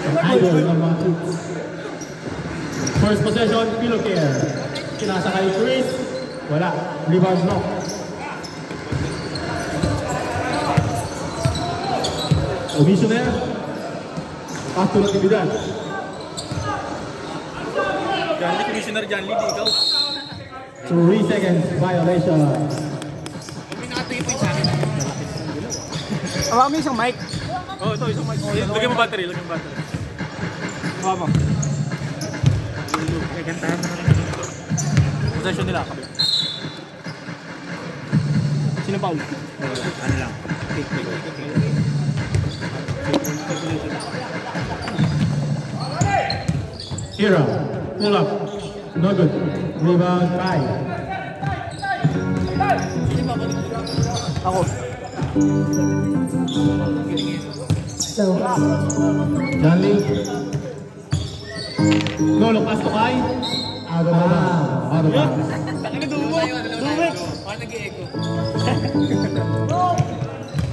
idol ng mga kids. First possession, Philocare. Kinasa kay Chris. Wala. Rebound block. Commissioner. Pass to Natividad. Janly, Commissioner Janly, di ikaw. 3 seconds violation. Awa mo isang mic. Oh, ito isang mic. Lagyan mo battery, lagyan mo battery. Awa mo. Possession nila, kabit. Sino Paul? Ano lang. Hira. Pull up. No good. Rebound 5. Ako. Janly. No, look pass to Kai. Out of bounds. Out of bounds. Parang nag-i-echo.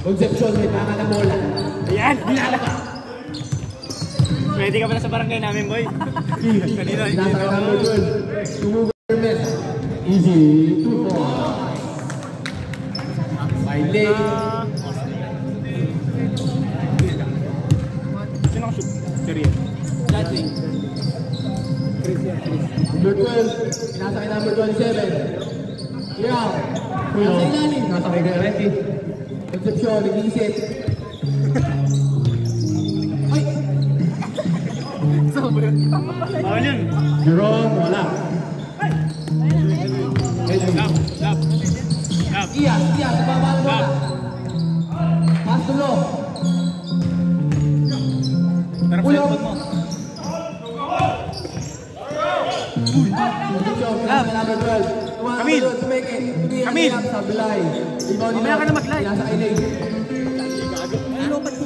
Conception, may tanga na bola. Ayan! Dinala ka! Pwede ka pala sa barangay namin, boy. Kanina, hindi Nasa na. number 12. Tumugo miss. Easy. 2-4. By lane. Sino ang shoot? Serye. Dati. Number 12. Nasa kay number 27. Yeah. Nasa ilalim. Nasa kay Garretti. Concepcion, nag-iisip. Ay! Bawal yun. Jerome, wala. Lap. Iyas, babal bola. Pass to low. Pero Ulong. mo. Number 12. Camille. Camille. Sablay. Mamaya ka na mag-live. Nasa ilig.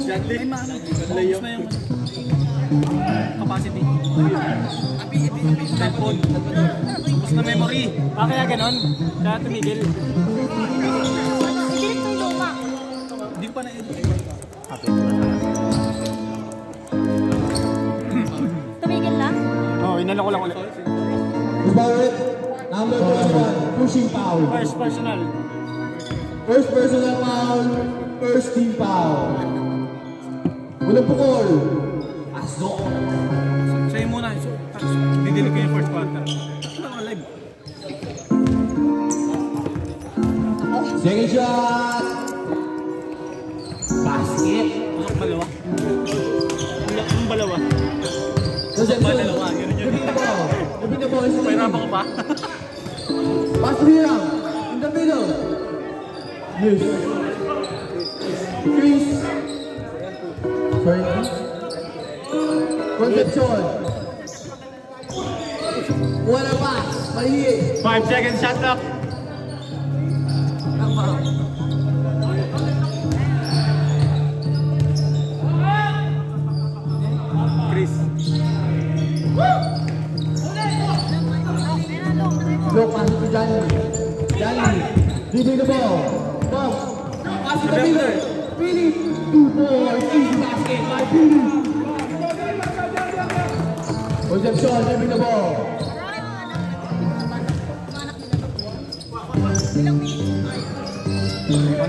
Janly. Janly na yung capacity. Cellphone. Tapos na memory. Kaya ganon. Kaya tumigil. Hindi ko pa na-edit. Tumigil na? Oo, inalo ko lang ulit. Ulit. Number 21. Pushing foul. First personal. First personal foul. First team foul. Walang pukol. Pasok. Sa'yo muna. Didilig ko yung first quarter. Ano nga live? Second shot. Basket. Pasok balawa. Ang balawa. Balawa. Ganun yun. Lapit na ball. Pahirapan ko pa. Pass to Hiram. In the middle. Yes. Chris. Sorry. Concepcion. What a pass. Mali. 5 seconds shot clock. Chris. Look, pass to Johnny. Johnny. Dribbling the ball. Bump. Pass to the middle. Billy. 2 points. Easy basket by Billy. Concepcion dribbling the ball.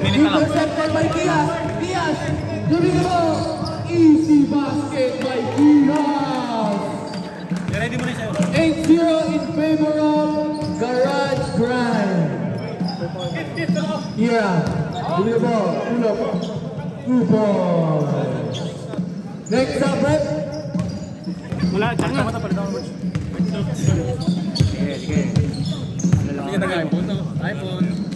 Intercepted by Diaz. Diaz. Dribbling the ball. Easy basket by Diaz. Ready mo rin sa'yo. 8-0 in favor of Garage Grind. Yeah. Give me the ball. Pull up. 2 balls. Next up, Brett. Wala, tsaka nga. Sige. Sige, taga iPhone. iPhone.